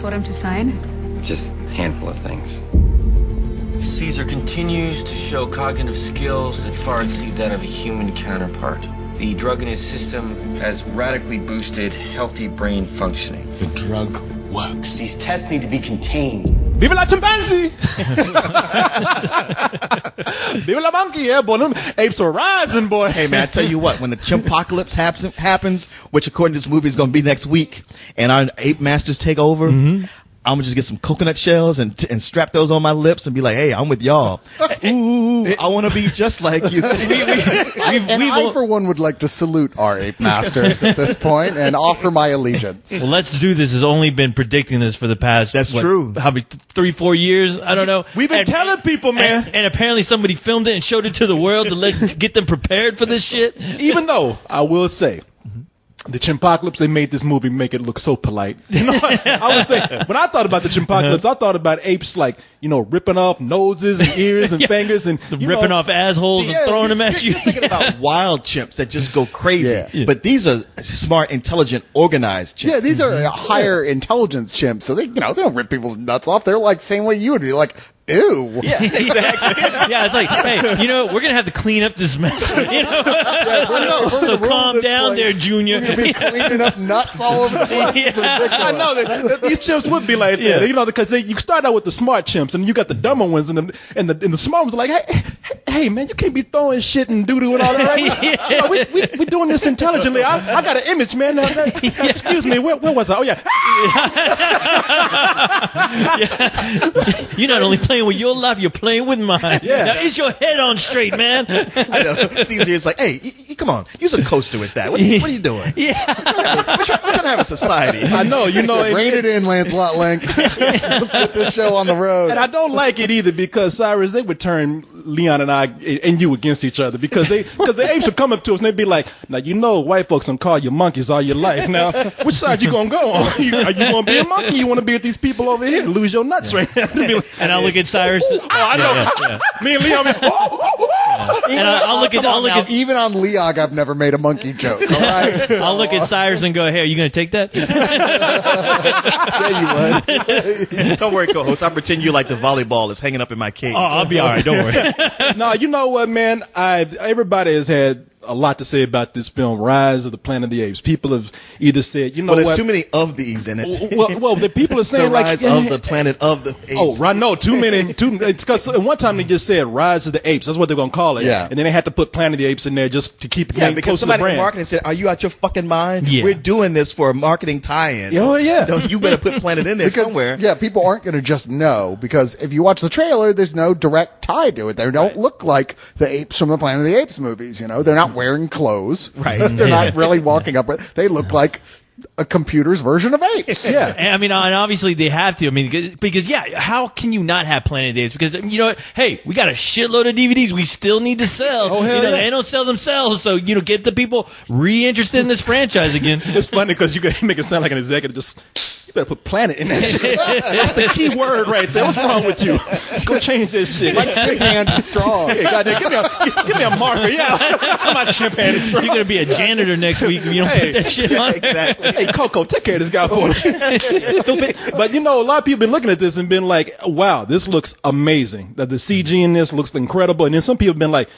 told him to sign? Just a handful of things. Caesar continues to show cognitive skills that far exceed that of a human counterpart. The drug in his system has radically boosted healthy brain functioning. The drug works. These tests need to be contained. Viva la chimpanzee! Viva la monkey, yeah, boy. Them apes are rising, boy. Hey, man, I tell you what, when the chimpocalypse happens, which according to this movie is going to be next week, and our ape masters take over, I'm going to just get some coconut shells and strap those on my lips and be like, hey, I'm with y'all. Ooh, I want to be just like you. I, for one, would like to salute our ape masters at this point and offer my allegiance. Well, Let's Do This has only been predicting this for the past, true. How many, 3-4 years? I don't know. We've been telling people, man. And apparently somebody filmed it and showed it to the world to get them prepared for this shit. Even though, I will say, the chimpocalypse, they made this movie make it look so polite. You know, I was thinking, when I thought about the chimpocalypse, I thought about apes like, ripping off noses and ears and fingers and ripping off assholes and throwing them at you. You're thinking about wild chimps that just go crazy. Yeah. But these are smart, intelligent, organized chimps. Yeah, these are higher intelligence chimps. So they don't rip people's nuts off. They're like same way you would be, like, ew. Yeah, exactly. Yeah, it's like, hey, we're going to have to clean up this mess. So calm down there, Junior. We're going to be cleaning up nuts all over the place. It's ridiculous. I know that these chimps would be like that, because you start out with the smart chimps and you got the dumber ones and the smart ones are like, hey, man, you can't be throwing shit and doo-doo and all that. Right? We doing this intelligently. I got an image, man. Now, excuse me, where was I? Oh, yeah. You're not only playing with your life, you're playing with mine. Yeah. Now, is your head on straight, man? I know. Caesar is like, hey, come on, use a coaster with that. What are you doing? Yeah. We're trying to have a society. I know, Rein it in, Lancelot Link. Let's get this show on the road. And I don't like it either because, Cyrus, they would turn Leon and I and you against each other because the apes would come up to us and they'd be like, now, white folks don't call you monkeys all your life. Now, which side you going to go on? Are you going to be a monkey? You want to be with these people over here and lose your nuts right now? And I'll look at Cyrus. I know. Yeah. Me and Leon. I'll look at even on Leog, I've never made a monkey joke. All right? So, I'll look at Cyrus and go, hey, are you going to take that? Yeah, you would. Don't worry, co-host. I'll pretend you like the volleyball is hanging up in my cage. Oh, I'll be all right. Don't worry. No, you know what, man? Everybody has had a lot to say about this film, Rise of the Planet of the Apes. People have either said, there's too many of these in it. Well, the people are saying the Rise of the Planet of the Apes. Oh, right, no, too many. It's because one time they just said Rise of the Apes. That's what they're going to call it. Yeah. And then they had to put Planet of the Apes in there just to keep it close to the brand. Because somebody in marketing said, are you out your fucking mind? Yeah. We're doing this for a marketing tie-in. Oh, yeah. No, you better put Planet in there somewhere. Yeah, people aren't going to just know because if you watch the trailer, there's no direct tie to it. They don't look like the apes from the Planet of the Apes movies. They're not wearing clothes. Right. They're not really walking up. They look like a computer's version of apes. Yeah. And obviously they have to. Because how can you not have Planet of the Apes? Because, you know what? Hey, we got a shitload of DVDs we still need to sell. Oh, hell yeah. They don't sell themselves. So, get the people re-interested in this franchise again. It's funny because you make it sound like an executive you better put Planet in that shit. That's the key word right there. What's wrong with you? Go change this shit. My chimpanzee is strong. Hey, goddamn, give me a marker. Yeah, my chimpanzee is strong. You're going to be a janitor next week if you don't put that shit on. Exactly. Hey, Coco, take care of this guy for me. Stupid. But, a lot of people have been looking at this and been like, wow, this looks amazing. That the CG in this looks incredible. And then some people have been like,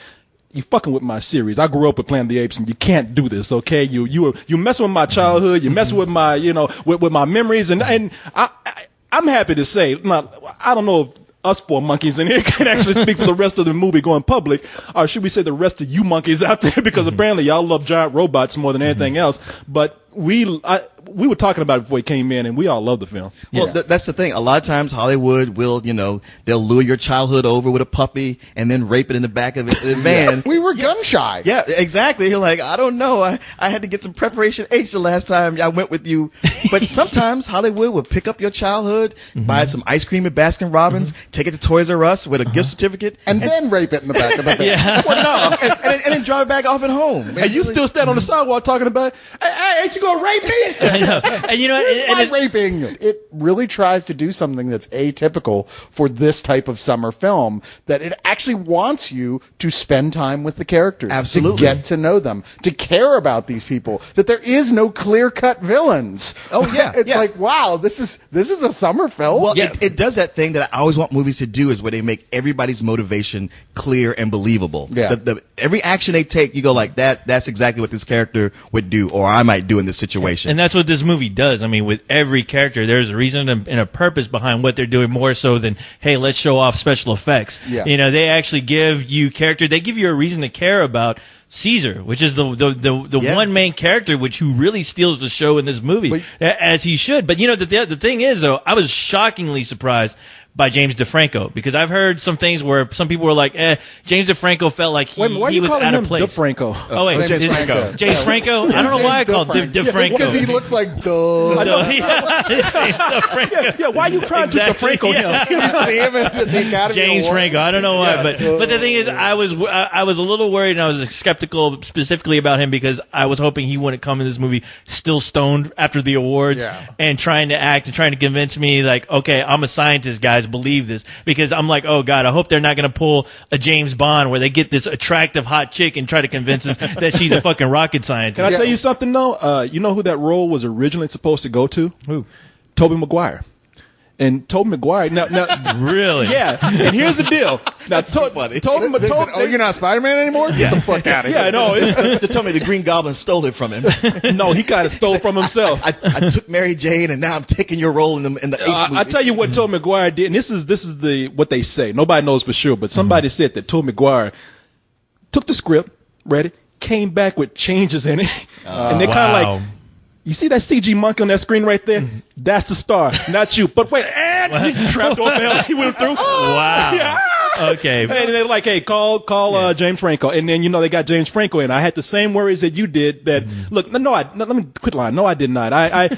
you fucking with my series. I grew up with Planet of the Apes, and you can't do this, okay? You messing with my childhood. You messing with my, with my memories. And I'm happy to say, I don't know if us four monkeys in here can actually speak for the rest of the movie going public, or should we say the rest of you monkeys out there, because apparently y'all love giant robots more than anything else. But we were talking about it before he came in, and we all love the film. Well, that's the thing. A lot of times Hollywood will, they'll lure your childhood over with a puppy and then rape it in the back of the van. We were gun shy. Yeah, exactly. You're like, I don't know. I had to get some preparation H the last time I went with you. But sometimes Hollywood will pick up your childhood, buy some ice cream at Baskin Robbins, take it to Toys R Us with a gift certificate. And then rape it in the back of the van. Well, no. then drive back off at home. And you still stand on the sidewalk talking about, hey, ain't you gonna rape me? I know. And you know, It's not raping. It really tries to do something that's atypical for this type of summer film, that it actually wants you to spend time with the characters. Absolutely. To get to know them, to care about these people, that there is no clear-cut villains. Oh, yeah, It's yeah. like, wow, this is a summer film. Well, it does that thing that I always want movies to do, is where they make everybody's motivation clear and believable. Yeah. Every action they take, you go like, that's exactly what this character would do, or I might do in this situation. And that's what this movie does. I mean, with every character, there's a reason and a purpose behind what they're doing, more so than, hey, let's show off special effects. Yeah. You know, they actually give you character. They give you a reason to care about Caesar, which is the Yeah. one main character who really steals the show in this movie, as he should. But you know, the thing is, though, I was shockingly surprised by James DeFranco, because I've heard some things where some people were like, James DeFranco felt like Wait, why are he you was calling out him of place. DeFranco? Oh wait, James is it Franco. James Franco? I don't know why I called him DeFranco. Because he looks like duh. DeFranco. Why are you trying to DeFranco him? You see him at the Academy James Awards. Franco. I don't know why, but the thing is, I was a little worried, and I was skeptical specifically about him, because I was hoping he wouldn't come in this movie still stoned after the awards and trying to act and trying to convince me like, okay, I'm a scientist, guys, believe this, because I'm like, oh God, I hope they're not going to pull a James Bond where they get this attractive hot chick and try to convince us that she's a fucking rocket scientist. Can I tell you something, though? You know who that role was originally supposed to go to? Who? Tobey Maguire. And Tobey Maguire, now, Really? yeah. And here's the deal. Now, funny. Oh, you're not Spider-Man anymore? Get the fuck out of here. Yeah, no, They told me the Green Goblin stole it from him. no, he kind of stole from himself. I took Mary Jane, and now I'm taking your role in the Apes movie. I tell you what Tobey Maguire did, and this is what they say. Nobody knows for sure, but somebody said that Tobey Maguire took the script, read it, came back with changes in it, and they kind of like, you see that CG monkey on that screen right there? That's the star, not you. But wait, he trapped over hell. He went through. Wow. Yeah. Okay. And they're like, hey, call James Franco. And then, they got James Franco in. I had the same worries that you did that, look, let me quit lying. No, I did not.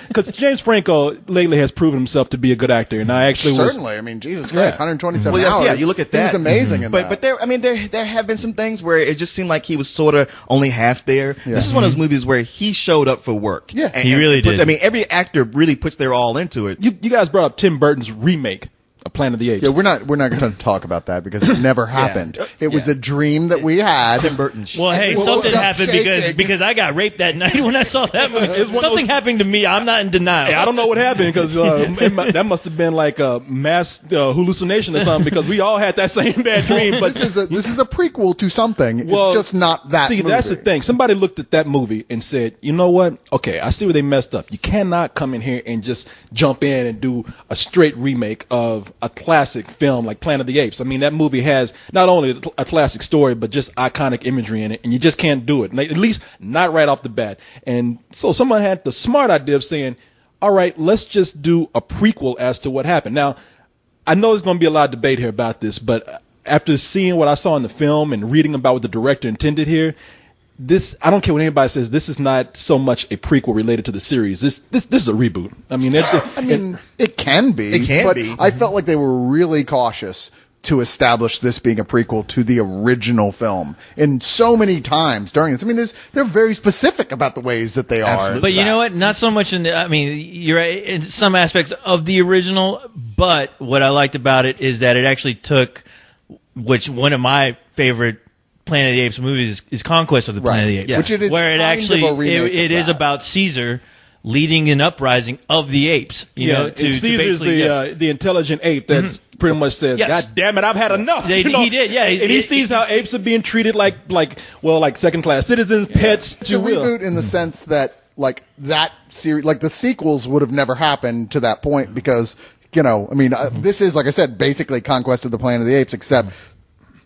Because James Franco lately has proven himself to be a good actor. And I actually Certainly. I mean, Jesus Christ, 127 Well, hours. yeah, you look at that. He was amazing in that. But there have been some things where it just seemed like he was sort of only half there. Yeah. This is one of those movies where he showed up for work. Yeah. He really did. I mean, every actor really puts their all into it. You guys brought up Tim Burton's remake of Planet of the Apes. Yeah, we're not going to talk about that because it never happened. It was a dream that we had. Tim Burton. Well, hey, Well, something stop happened shaking. because I got raped that night when I saw that movie. Something happened to me. I'm not in denial. Hey, I don't know what happened because that must have been like a mass hallucination or something, because we all had that same bad dream. But this is a prequel to something. Well, it's just not that See, movie. that's the thing. Somebody looked at that movie and said, you know what? Okay, I see where they messed up. You cannot come in here and just jump in and do a straight remake of a classic film like Planet of the Apes. I mean, that movie has not only a classic story, but just iconic imagery in it, and you just can't do it. At least not right off the bat. And so someone had the smart idea of saying, all right, let's just do a prequel as to what happened. Now, I know there's going to be a lot of debate here about this, but after seeing what I saw in the film and reading about what the director intended here, I don't care what anybody says, this is not so much a prequel related to the series. This is a reboot. I mean, it can be. It can but be. I felt like they were really cautious to establish this being a prequel to the original film. And so many times during this, I mean, they're very specific about the ways that they are. But you know what? Not so much I mean, you're right, in some aspects of the original, but what I liked about it is that it actually took, which one of my favorite Planet of the Apes movies is Conquest of the Planet of the Apes. Yeah. Which it is where it kind actually, of a remake it of is that. about Caesar leading an uprising of the apes. You know, to Caesar's basically, the intelligent ape that pretty much says, Yes. God damn it, I've had enough. He did, yeah. And he sees how apes are being treated like second class citizens, pets. It's a reboot in the sense that that series, the sequels would have never happened to that point because, this is, like I said, basically Conquest of the Planet of the Apes, except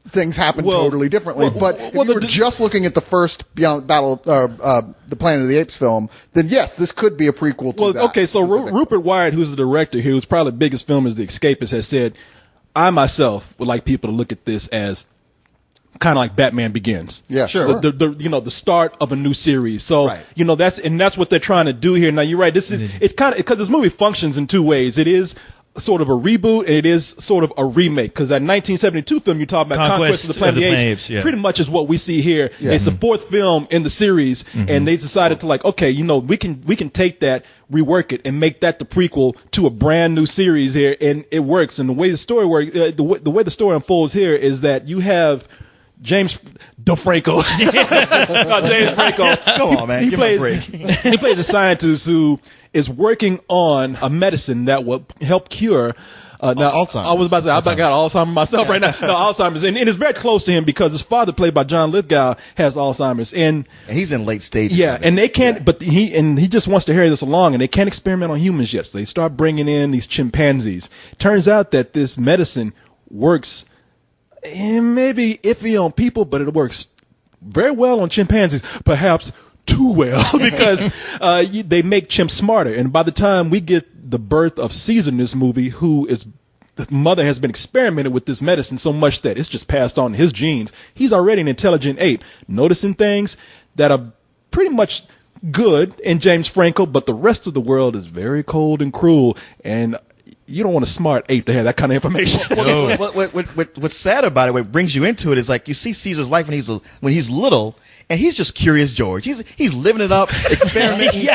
things happen totally differently. But if you were just looking at the first Beyond Battle, the Planet of the Apes film, then yes, this could be a prequel to that. Okay, so Rupert Wyatt, who's the director here, who's probably the biggest film as The Escapist, has said, I myself would like people to look at this as kind of like Batman Begins. Yeah, sure. The start of a new series. So, Right. that's what they're trying to do here. Now, you're right. It's kind of, because this movie functions in two ways. It is sort of a reboot and it is sort of a remake, because that 1972 film you talk about, Conquest of the Planet of the Apes, pretty much is what we see here. Yeah. It's the fourth film in the series, and they decided to like, okay, we can take that, rework it, and make that the prequel to a brand new series here, and it works. And the way the story works, the way the story unfolds here is that you have James DeFranco. James Franco. Come on, man. He plays a scientist who is working on a medicine that will help cure Alzheimer's. I was about to say, I got Alzheimer's myself right now. No, Alzheimer's. And it's very close to him because his father, played by John Lithgow, has Alzheimer's. And he's in late stages. Yeah, and they can't, but he just wants to hurry this along, and they can't experiment on humans yet. So they start bringing in these chimpanzees. Turns out that this medicine works, and maybe iffy on people, but it works very well on chimpanzees, perhaps too well, because they make chimps smarter. And by the time we get the birth of Caesar in this movie, his mother has been experimenting with this medicine so much that it's just passed on to his genes. He's already an intelligent ape, noticing things that are pretty much good in James Franco, but the rest of the world is very cold and cruel, and you don't want a smart ape to have that kind of information. What's sad about it, what brings you into it, is like you see Caesar's life when he's little, and he's just Curious George. He's living it up, experimenting.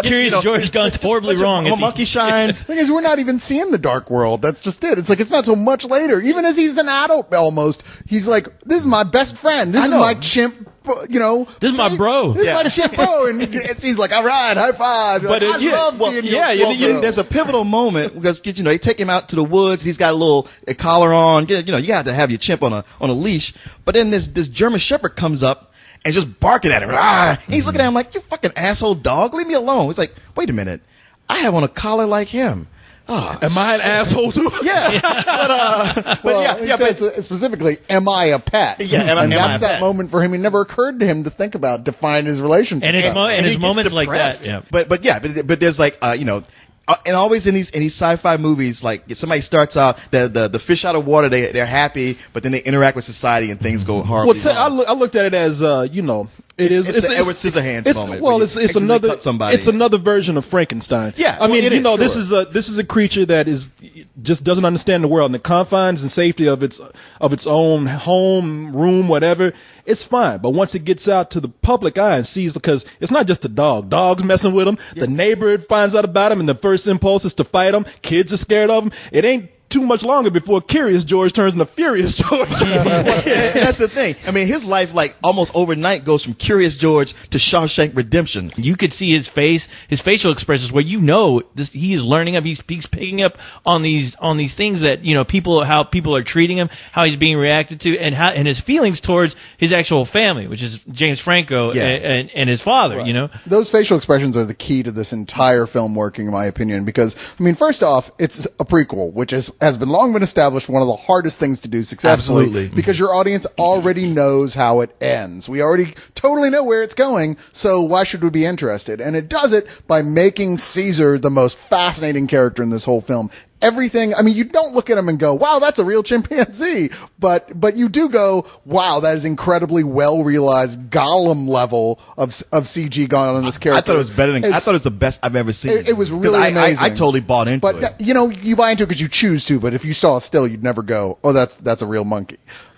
Curious George gone horribly wrong. A monkey shines. The thing is, we're not even seeing the dark world. That's just it. It's like it's not so much later. Even as he's an adult, almost, he's like, "This is my best friend. This is my chimp." This is my bro. This is my chimp bro, and he's like, "All right, high five." But like, I love being your there's a pivotal moment because they take him out to the woods. He's got a little collar on. You got to have your chimp on a leash. But then this German Shepherd comes up and just barking at him. And he's looking at him like, "You fucking asshole dog, leave me alone." He's like, "Wait a minute, I have on a collar like him. Am I an asshole too?" Yeah. But specifically, am I a pet? Yeah, and that's that moment for him. It never occurred to him to think about, define his relationship. And his moments like that. Yeah. But there's like, and always in these sci-fi movies, like somebody starts out the fish out of water, they're happy, but then they interact with society and things go horribly wrong. I looked at it as it's the Edward Scissorhands moment. Well, it's another version of Frankenstein. Yeah, I mean, this is a creature that just doesn't understand the world, and the confines and safety of its own home, room, whatever. It's fine, but once it gets out to the public eye and sees, because it's not just a dog. Dog's messing with him. Yeah. The neighbor finds out about him, and the first impulse is to fight him. Kids are scared of him. It ain't too much longer before Curious George turns into Furious George. That's the thing. I mean, his life, like, almost overnight goes from Curious George to Shawshank Redemption. You could see his face, his facial expressions, where he is learning up. He's picking up on these things that how people are treating him, how he's being reacted to, and his feelings towards his actual family, which is James Franco and his father. Right. Those facial expressions are the key to this entire film working, in my opinion, because first off, it's a prequel, which has been established one of the hardest things to do successfully. Absolutely. Because your audience already knows how it ends. We already totally know where it's going, so why should we be interested? And it does it by making Caesar the most fascinating character in this whole film. Everything, you don't look at him and go, "Wow, that's a real chimpanzee," but you do go, "Wow, that is incredibly well realized Gollum level of CG gone on in this character." I thought it was better than I thought it was the best I've ever seen. It was really amazing. I totally bought into it. But you buy into it because you choose to. But if you saw a still, you'd never go, "Oh, that's a real monkey."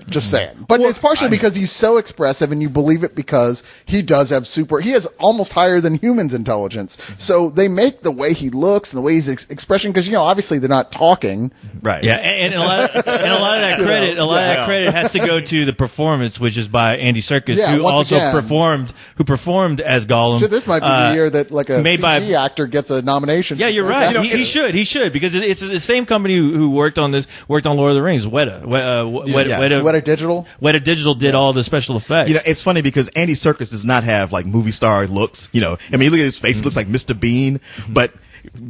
Just saying. But it's partially because he's so expressive, and you believe it because he does have he has almost higher than humans intelligence. So they make the way he looks and the way he's expression, because obviously they're not talking. Right. Yeah, and a lot of that credit, that credit has to go to the performance, which is by Andy Serkis, who also performed as Gollum. Shit, this might be the year that like a CG actor gets a nomination. Yeah, you're right. He should, because it's the same company who worked on Lord of the Rings. Weta Digital did all the special effects. It's funny because Andy Serkis does not have like movie star looks. Look at his face; it looks like Mr. Bean. But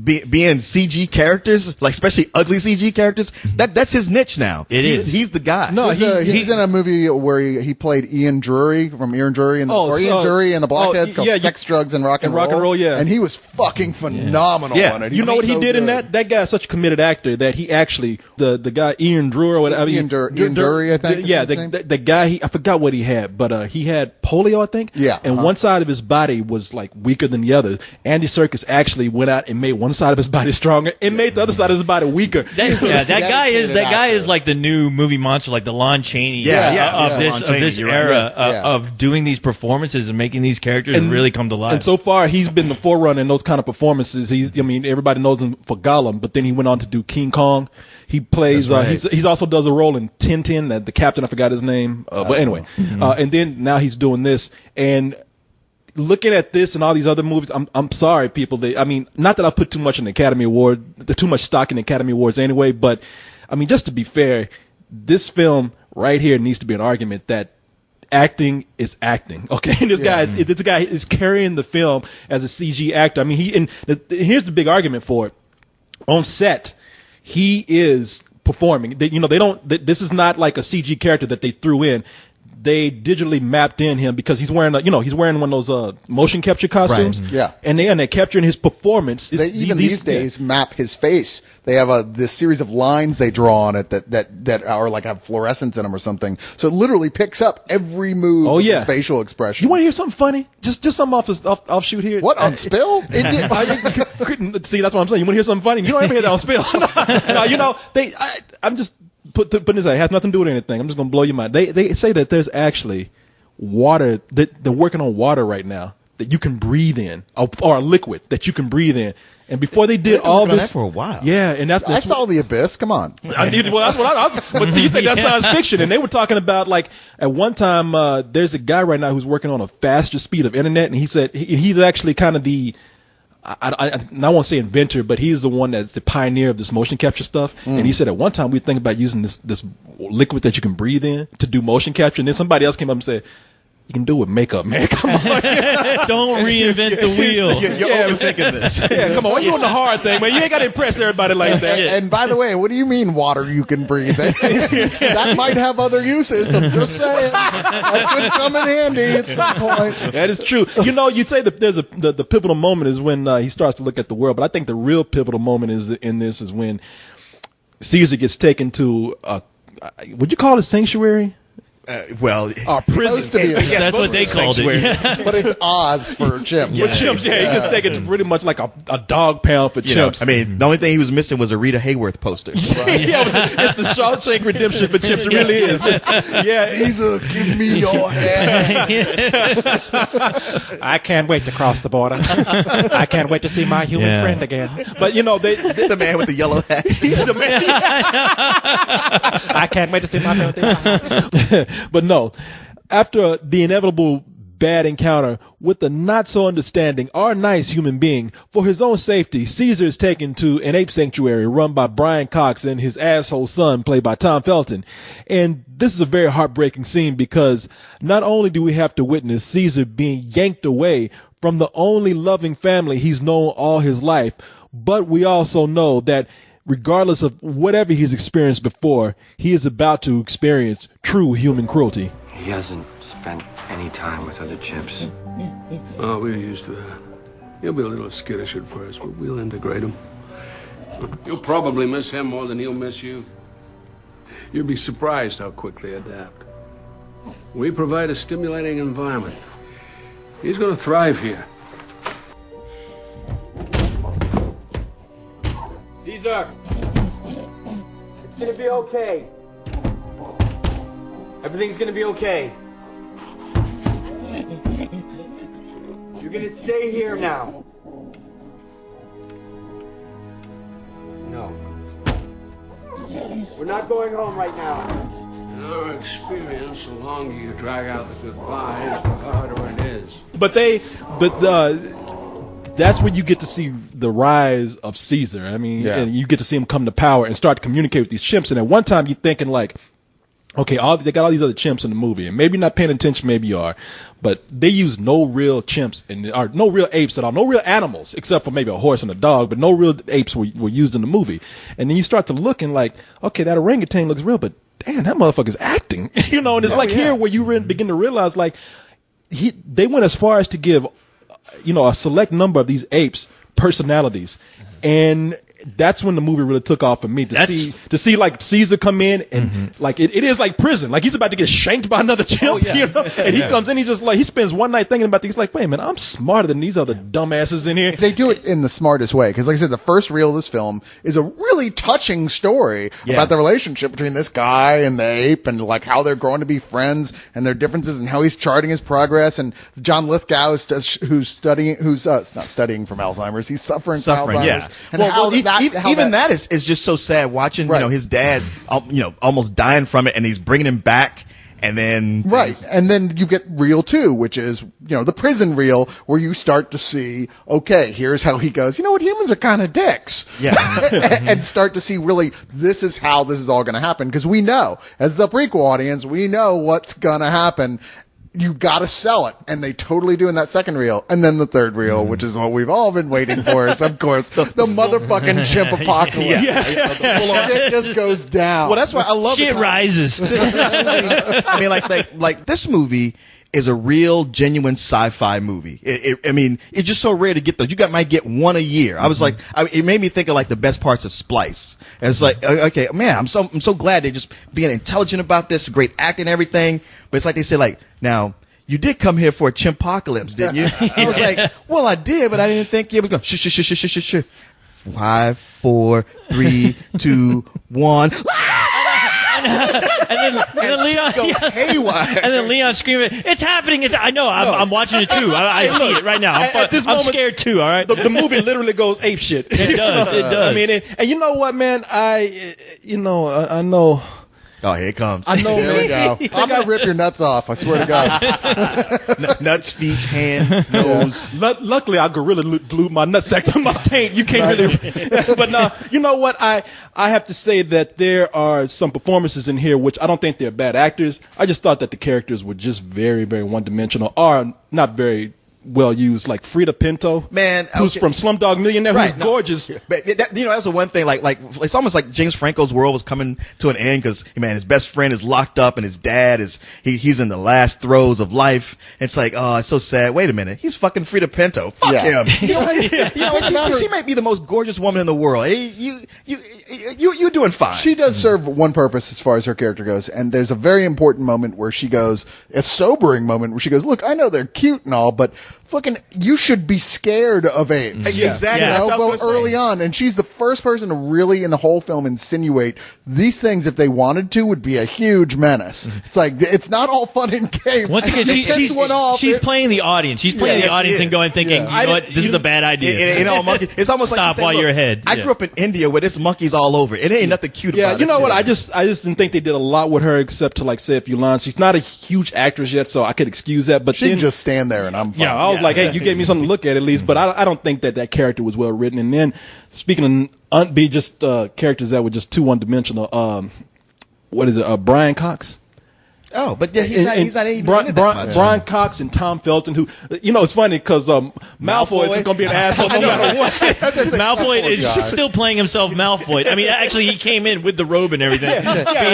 being CG characters, like especially ugly CG characters, that's his niche now. He's the guy. No, he's in a movie where he played Ian Drury from Ian Drury and Drury and the Blackheads called Sex, Drugs, and Rock and Roll. Yeah, and he was fucking phenomenal on it. You know what he did in that? That guy's such a committed actor that he actually the guy Ian Drury or whatever. Ian Drury, I think. Yeah, the guy I forgot what he had, but he had polio, I think. Yeah, and one side of his body was like weaker than the other. Andy Serkis actually went out and made one one side of his body stronger. It made the other side of his body weaker. That guy is like the new movie monster, like the Lon Chaney of this era of doing these performances and making these characters really come to life. And so far, he's been the forerunner in those kind of performances. Everybody knows him for Gollum, but then he went on to do King Kong. He plays. He's also does a role in Tintin, the captain. I forgot his name. But anyway, and then now he's doing this. And looking at this and all these other movies, I'm sorry, people. Not that I put too much in the Academy Award, too much stock in the Academy Awards anyway. But just to be fair, this film right here needs to be an argument that acting is acting. Okay, and this guy is carrying the film as a CG actor. Here's the big argument for it. On set, he is performing. This is not like a CG character that they threw in. They digitally mapped in him because he's wearing one of those motion capture costumes. Right. Yeah. And they're capturing his performance. These days map his face. They have this series of lines they draw on it that are like have fluorescence in them or something. So it literally picks up every move of his facial expression. You want to hear something funny? Just something offshoot here. What, on Spill? See, that's what I'm saying. You want to hear something funny? You don't ever hear that on Spill. I'm just putting this out. It has nothing to do with anything. I'm just going to blow your mind. They say that there's actually water, that they're working on water right now that you can breathe in, or a liquid that you can breathe in. And before they did all this for a while, and I saw The Abyss. Come on, that's what but see, you think that's science fiction? And they were talking about, like, at one time, there's a guy right now who's working on a faster speed of internet, and he said he's actually kind of the I won't say inventor, but he's the one that's the pioneer of this motion capture stuff. And he said at one time we think about using this liquid that you can breathe in to do motion capture, and then somebody else came up and said, you can do it with makeup, man. Come on. Don't reinvent the wheel. You're overthinking this. Come on. You're doing the hard thing, man. You ain't got to impress everybody like that. And by the way, what do you mean water you can breathe in? That might have other uses. I'm just saying. That could come in handy at some point. That is true. You'd say that there's the pivotal moment is when he starts to look at the world, but I think the real pivotal moment is when Caesar gets taken to would you call it sanctuary? Our prison. That's what they called it. But it's Oz for chimps. For chimps, he gets taken to pretty much like a dog pound for chimps. The only thing he was missing was a Rita Hayworth poster. It's the Shawshank Redemption for chimps. It really is. Caesar, give me your hand. I can't wait to cross the border. I can't wait to see my human friend again. But the man with the yellow hat. I can't wait to see my friend. But no, after the inevitable bad encounter with the not so understanding or nice human being, for his own safety, Caesar is taken to an ape sanctuary run by Brian Cox and his asshole son, played by Tom Felton. And this is a very heartbreaking scene because not only do we have to witness Caesar being yanked away from the only loving family he's known all his life, but we also know that regardless of whatever he's experienced before, he is about to experience true human cruelty. He hasn't spent any time with other chimps. Oh, we're used to that. He'll be a little skittish at first, but we'll integrate him. You'll probably miss him more than he'll miss you. You'll be surprised how quickly they adapt. We provide a stimulating environment. He's going to thrive here. Caesar! It's gonna be okay. Everything's gonna be okay. You're gonna stay here now. No. We're not going home right now. In our experience, the longer you drag out the goodbyes, the harder it is. That's when you get to see the rise of Caesar. And you get to see him come to power and start to communicate with these chimps. And at one time, you're thinking like, okay, they got all these other chimps in the movie, and maybe not paying attention, maybe you are, but they use no real chimps or no real apes at all, no real animals except for maybe a horse and a dog, but no real apes were used in the movie. And then you start to look and like, okay, that orangutan looks real, but damn, that motherfucker's acting, And it's here where you begin to realize like they went as far as to give a select number of these apes personalities. And that's when the movie really took off for me. To see like Caesar come in and like it is like prison. Like he's about to get shanked by another chimp, you know? And he comes in, he's just like, he spends one night thinking about things. He's like, wait a minute, I'm smarter than these other dumbasses in here. They do it in the smartest way because, like I said, the first reel of this film is a really touching story about the relationship between this guy and the ape, and like how they're growing to be friends and their differences, and how he's charting his progress. And John Lithgow who's not studying from Alzheimer's, he's suffering from Alzheimer's. Yeah. And that is just so sad watching you know his dad almost dying from it, and he's bringing him back. And then and then you get reel 2, which is the prison reel, where you start to see, okay, here's how he goes, you know what, humans are kind of dicks, and start to see really this is how this is all going to happen, because we know, as the prequel audience, we know what's going to happen. You got to sell it, and they totally do in that second reel. And then the third reel, which is what we've all been waiting for, is of course the motherfucking chimp apocalypse. Shit just goes down. Well, that's why I love shit rises. I mean, like this movie is a real, genuine sci-fi movie. I mean, it's just so rare to get those. You might get one a year. I was like, it made me think of like the best parts of Splice. And it's like, okay, man, I'm so glad they're just being intelligent about this, great acting and everything. But it's like they said, like, now, you did come here for a chimpocalypse, didn't you? I was like, well, I did, but I didn't think it was going to 5, 4, 3, 2, 1. and then Leon goes haywire. And then Leon screaming, "It's happening! I know. I'm watching it too. I see it right now. I'm scared too. All right." The movie literally goes ape shit. It does. It does. I mean, and you know what, man? I know. Oh, here it comes. I know, There we go. I'm going to rip your nuts off. I swear to God. Nuts, feet, hands, nose. Luckily, I gorilla glued my nutsack to my taint. You can't really. But no, you know what? I have to say that there are some performances in here which I don't think they're bad actors. I just thought that the characters were just very, very one-dimensional, or not very well used, like Frida Pinto, who's from Slumdog Millionaire, who's gorgeous. But that was the one thing. Like it's almost like James Franco's world was coming to an end because his best friend is locked up and his dad he's in the last throes of life. It's like, oh, it's so sad. Wait a minute, he's fucking Frida Pinto. Fuck him. She might be the most gorgeous woman in the world. You're doing fine. She does serve one purpose as far as her character goes, and there's a very important moment where she goes, a sobering moment where she goes, look, I know they're cute and all, but fucking, you should be scared of apes. Yeah, exactly. But early on, and she's the first person to really, in the whole film, insinuate these things, if they wanted to, would be a huge menace. It's like, it's not all fun and games. Once again, she's playing the audience. She's playing the audience and going, thinking, you know what, this is a bad idea. It's almost Stop like you say, while you're ahead. I grew up in India where there's monkeys all over. It ain't nothing cute about it. Yeah, you know what? I just didn't think they did a lot with her except to like say a few lines. She's not a huge actress yet, so I could excuse that. But she can just stand there and I'm fine. Yeah, I was like, hey, you gave me something to look at least. But I don't think that character was well written. And then speaking of be just characters that were just too one dimensional. What is it? Brian Cox. Oh, but he's not even Brian Cox and Tom Felton, who, it's funny because Malfoy is just going to be an asshole no matter what. Malfoy is still playing himself Malfoy. I mean, actually, he came in with the robe and everything,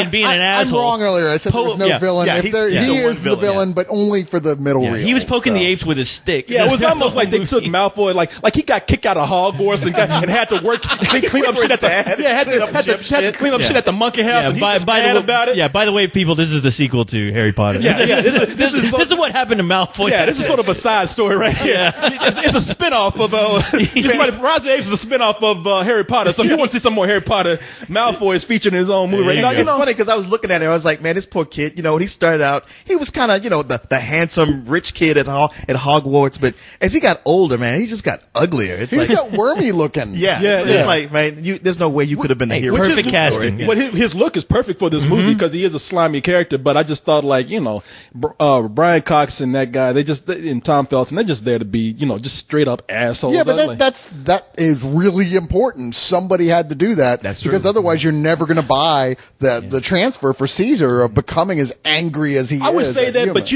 being an asshole. I'm wrong earlier. I said there was no villain. He is the villain, but only for the middle reel. He was poking the apes with his stick. Yeah, it was almost like they took Malfoy, like he got kicked out of Hogwarts and had to work clean up shit at the had to clean up shit at the monkey house. And he was mad about it. Yeah, by the way, people, this is the sequel to Harry Potter. Yeah. This is what happened to Malfoy. Yeah, this is sort of a side story right here. Yeah. It's a spinoff of Rise of the Apes is a spinoff of Harry Potter. So if you want to see some more Harry Potter, Malfoy is featured in his own movie right now. It's funny because I was looking at it, I was like, man, this poor kid. When he started out, he was kind of the handsome rich kid at Hogwarts, but as he got older, man, he just got uglier. He's got wormy looking. It's like, man, there's no way you could have been the hero. Perfect casting. But his look is perfect for this movie because he is a slimy character. But I just thought, Brian Cox and that guy, and Tom Felton, they're just there to be, just straight up assholes. Yeah, but that is really important. Somebody had to do that. That's true. Because otherwise you're never going to buy the transfer for Caesar of becoming as angry as he is. I would say that, but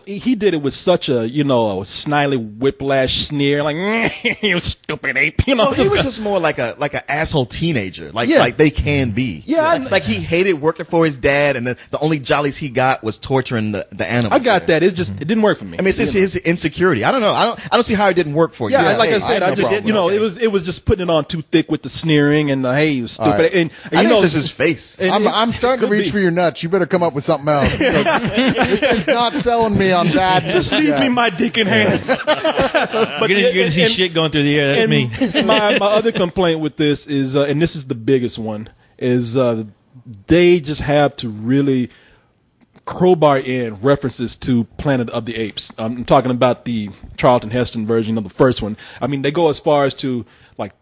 he did it with such a, a snidely whiplash sneer, like, you stupid ape. He was just more like an asshole teenager, like they can be. Yeah. Like he hated working for his dad, and the only jollies he got was torturing the animals. I got that. It didn't work for me. I mean, it's his insecurity. I don't know. I don't see how it didn't work for you. Yeah, like I said, I just it was just putting it on too thick with the sneering and the hey, you stupid. Right. And I think it's just his face. I'm starting to reach for your nuts. You better come up with something else. It's not selling me on that. Just leave me my dick in hands. But you're gonna see shit going through the air. That's me. my other complaint with this is, and this is the biggest one, is they just have to really crowbar in references to Planet of the Apes. I'm talking about the Charlton Heston version of the first one. I mean, they go as far as to like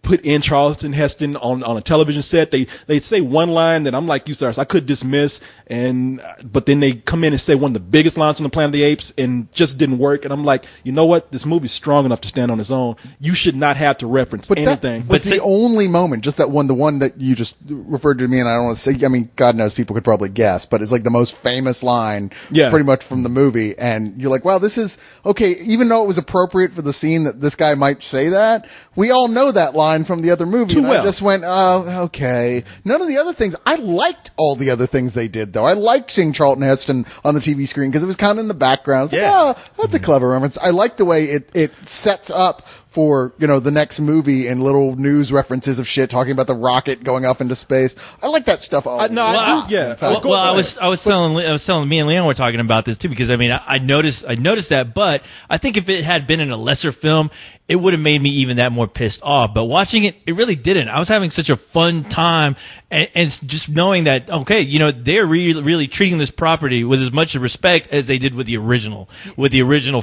put in Charlton Heston on a television set. They'd say one line that I'm like, you sir, I could dismiss, but then they come in and say one of the biggest lines on the Planet of the Apes and just didn't work. And I'm like, you know what? This movie's strong enough to stand on its own. You should not have to reference anything. But the only moment, just that one, the one that you just referred to me, and I don't want to say, I mean, God knows people could probably guess, but it's like the most famous line pretty much from the movie. And you're like, wow, this is, okay, even though it was appropriate for the scene that this guy might say that, we all know that line from the other movie. Too well. I just went, oh, okay. None of the other things. I liked all the other things they did, though. I liked seeing Charlton Heston on the TV screen because it was kind of in the background. Like, oh, that's a clever reference. I like the way it sets up for, the next movie and little news references of shit talking about the rocket going off into space. I like that stuff. I was telling me and Leon were talking about this too, because I mean, I noticed that, but I think if it had been in a lesser film, it would have made me even that more pissed off. But watching it, it really didn't. I was having such a fun time, and just knowing that, okay, they're really treating this property with as much respect as they did with the original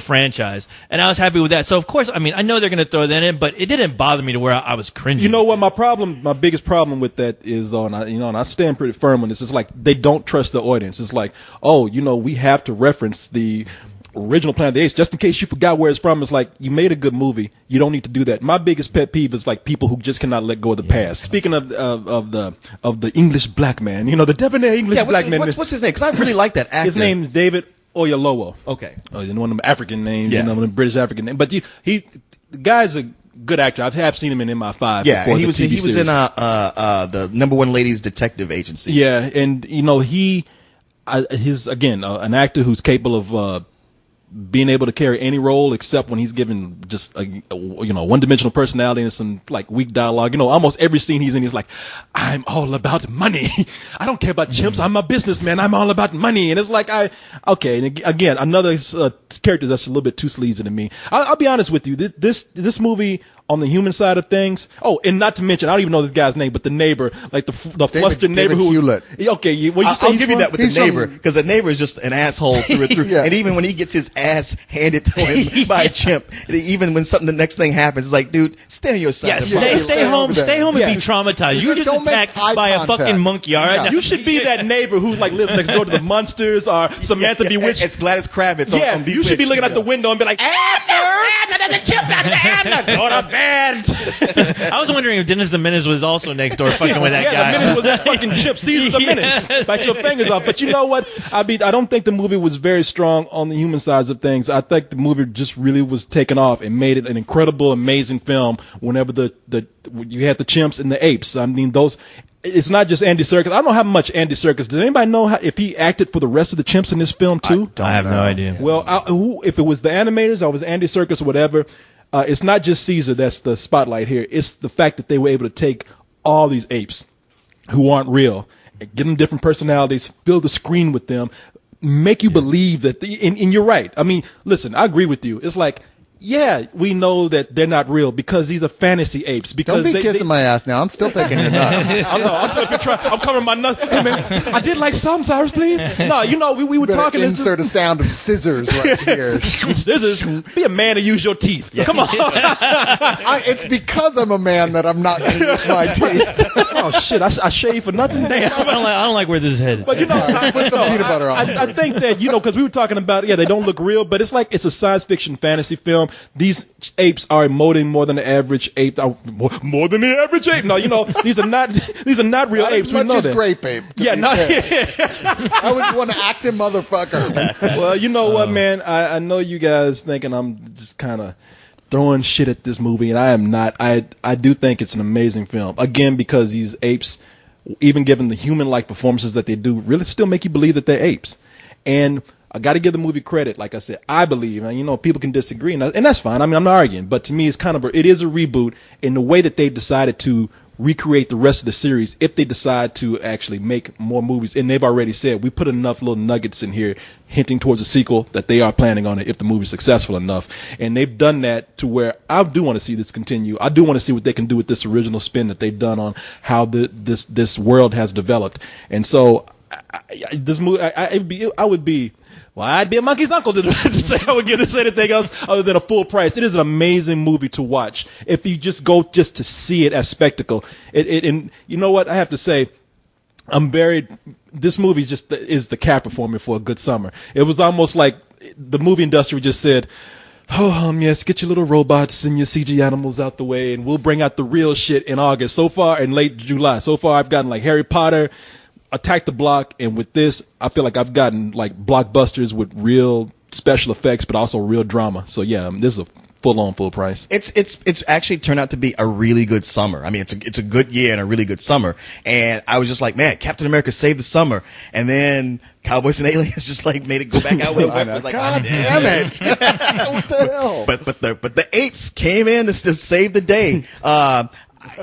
franchise. And I was happy with that. So of course, I mean, I know they're going to throw that in, but it didn't bother me to where I was cringing. You know what? My biggest problem with that is, and I stand pretty firm on this. It's like they don't trust the audience. It's like, we have to reference the original Planet of the Apes just in case you forgot where it's from. It's like, you made a good movie. You don't need to do that. My biggest pet peeve is like people who just cannot let go of the past. Speaking of the English black man, the debonair English black man. What's his name? Because I really like that actor. His name is David Oyelowo. Okay. One of them African names, one of them British African names. But the guy's a good actor. I have seen him in MI5. Yeah, he was in the number one ladies detective agency. Yeah, and he's again an actor who's capable of being able to carry any role except when he's given just a one-dimensional personality and some like weak dialogue. Almost every scene he's in, he's like, I'm all about money. I don't care about chimps. I'm a businessman. I'm all about money. And it's like, okay. And again, another character that's a little bit too sleazy to me. I'll be honest with you. This movie, on the human side of things. Oh, and not to mention, I don't even know this guy's name, but the neighbor, like the flustered neighbor who Hewlett. Okay, I'll give you that with the neighbor, because the neighbor is just an asshole through and through. Yeah. And even when he gets his ass handed to him by a chimp, even when the next thing happens, it's like, dude, stay on your side. Yeah, stay home and be traumatized. You're just attacked by a fucking monkey, all right? Yeah. You should be that neighbor who like lives next door to the Munsters or Samantha Bewitched. It's Gladys Kravitz. Yeah, on you should be looking out the window and be like, Abner, there's a chimp out there, Abner, go to bed. I was wondering if Dennis the Menace was also next door fucking with that guy. Yeah, the Menace was that fucking chip. Caesar the Menace. Bite your fingers off. But you know what? I don't think the movie was very strong on the human sides of things. I think the movie just really was taken off and made it an incredible, amazing film whenever you had the chimps and the apes. I mean, it's not just Andy Serkis. I don't know how much Andy Serkis. Does anybody know if he acted for the rest of the chimps in this film too? I have no idea. Well, if it was the animators or it was Andy Serkis or whatever, it's not just Caesar that's the spotlight here. It's the fact that they were able to take all these apes who aren't real, give them different personalities, fill the screen with them, make you believe that. And you're right. I mean, listen, I agree with you. It's like, yeah, we know that they're not real because these are fantasy apes. Because don't be kissing my ass now. I'm still taking your nuts. I know. I'm covering my nuts. Hey, man, I did like some, Cyrus, please. No, we were talking. Insert a sound of scissors right here. Scissors. Be a man and use your teeth. Yeah. Come on. It's because I'm a man that I'm not going to use my teeth. Oh shit! I shave for nothing. Damn. I don't like where this is headed. But put some peanut butter on. I think that because we were talking about they don't look real, but it's like it's a science fiction fantasy film. These apes are emoting more than the average ape. More than the average ape. No, these are not real not apes. As much as grape ape. Yeah, I was one acting motherfucker. Well, you know what, man? I know you guys thinking I'm just kind of throwing shit at this movie, and I am not. I do think it's an amazing film. Again, because these apes even given the human-like performances that they do, really still make you believe that they're apes. And I got to give the movie credit. Like I said, I believe, and people can disagree, and that's fine. I mean, I'm not arguing, but to me, it's kind of it is a reboot in the way that they've decided to recreate the rest of the series. If they decide to actually make more movies, and they've already said we put enough little nuggets in here hinting towards a sequel that they are planning on it if the movie's successful enough, and they've done that to where I do want to see this continue. I do want to see what they can do with this original spin that they've done on how this world has developed, and so this movie, I'd be a monkey's uncle to say I would give this anything else other than a full price. It is an amazing movie to watch if you just go just to see it as spectacle. And you know what I have to say, this movie just is the capper for me for a good summer. It was almost like the movie industry just said, yes, get your little robots and your CG animals out the way, and we'll bring out the real shit in August. So far, in late July. So far, I've gotten like Harry Potter, Attack the Block, and with this, I feel like I've gotten like blockbusters with real special effects, but also real drama. So yeah, this is a full price. It's actually turned out to be a really good summer. I mean, it's a good year and a really good summer. And I was just like, man, Captain America saved the summer. And then Cowboys and Aliens just like made it go back out with a weapon. I was like, God damn it! What the hell? But the apes came in to save the day.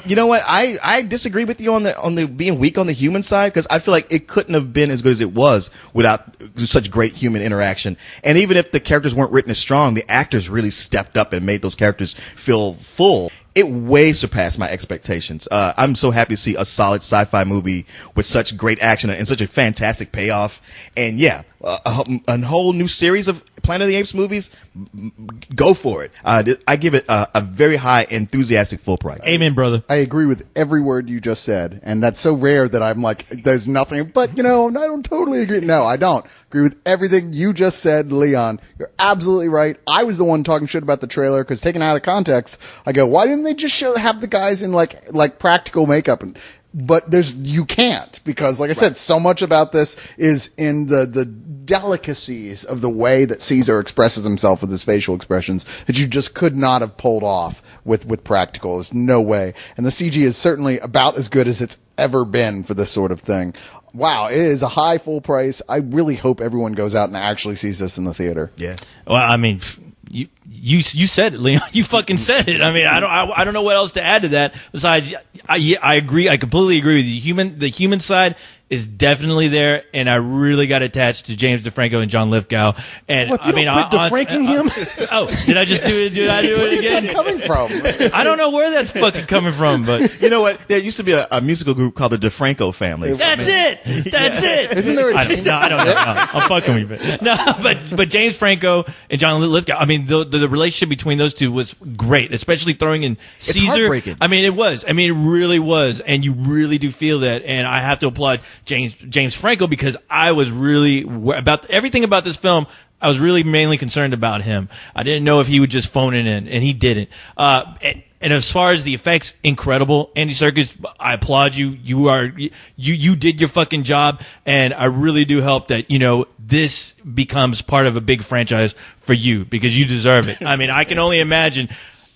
You know what? I disagree with you on the being weak on the human side, because I feel like it couldn't have been as good as it was without such great human interaction. And even if the characters weren't written as strong, the actors really stepped up and made those characters feel full. It way surpassed my expectations. I'm so happy to see a solid sci-fi movie with such great action and such a fantastic payoff. And yeah, a whole new series of Planet of the Apes movies, go for it. I give it a very high, enthusiastic full price. Amen, brother. I agree with every word you just said, and that's so rare that I'm like, there's nothing, but I don't totally agree. No, I don't agree with everything you just said, Leon. You're absolutely right. I was the one talking shit about the trailer, because taken out of context, I go, why didn't they just have the guys in like practical makeup? But you can't, because like I said, so much about this is in the delicacies of the way that Caesar expresses himself with his facial expressions that you just could not have pulled off with practical. There's no way. And the CG is certainly about as good as it's ever been for this sort of thing. Wow, it is a high full price. I really hope everyone goes out and actually sees this in the theater. Yeah. Well, I mean, you said it, Leon. You fucking said it. I mean, I don't know what else to add to that. Besides, I agree. I completely agree with you. The human side is definitely there, and I really got attached to James DeFranco and John Lithgow. And I mean, DeFranking him. Did I just do it? Did I do it again? Where's that coming from? I don't know where that's fucking coming from, but you know what? There used to be a musical group called the DeFranco Family. That's it. Isn't there a team? No, I don't know. No, I'm fucking with you. No, but James Franco and John Lithgow. I mean, the relationship between those two was great, especially throwing in Caesar. It's heartbreaking. I mean, it was. I mean, it really was, and you really do feel that. And I have to applaud James Franco, because I was really about everything about this film. I was really mainly concerned about him. I didn't know if he would just phone it in, and he didn't. And as far as the effects, incredible. Andy Serkis, I applaud you. You did your fucking job, and I really do hope that this becomes part of a big franchise for you, because you deserve it. I mean, I can only imagine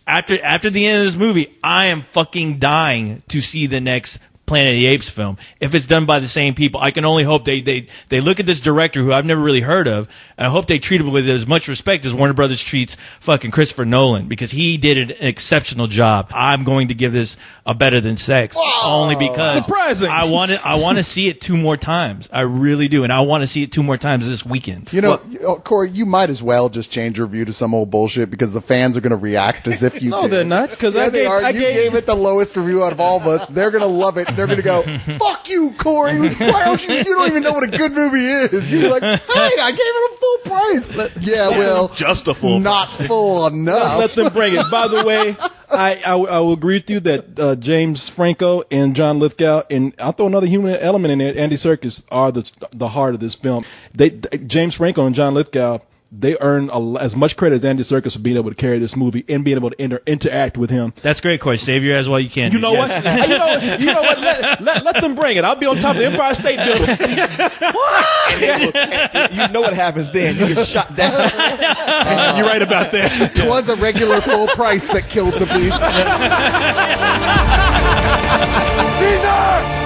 after the end of this movie, I am fucking dying to see the next Planet of the Apes film. If it's done by the same people, I can only hope they look at this director who I've never really heard of, and I hope they treat him with as much respect as Warner Brothers treats fucking Christopher Nolan, because he did an exceptional job. I'm going to give this a better than sex, only because surprising. I want to see it 2 more times. I really do, and I want to see it 2 more times this weekend. Corey, you might as well just change your view to some old bullshit, because the fans are going to react as if you No, did. they're not, because You gave it the lowest review out of all of us. They're going to love it. They're going to go, fuck you, Corey. Why don't you don't even know what a good movie is. You're like, hey, I gave it a full price. Well, just a full not price. full enough. Let them bring it. By the way, I will agree with you that James Franco and John Lithgow, and I'll throw another human element in there, Andy Serkis, are the heart of this film. James Franco and John Lithgow, they earn as much credit as Andy Serkis for being able to carry this movie and being able to interact with him. That's great, Corey. Save your ass while you can. You know what? You know what? Let them bring it. I'll be on top of the Empire State Building. You know what happens then? You get shot down. You're right about that. It was a regular full price that killed the beast. Caesar!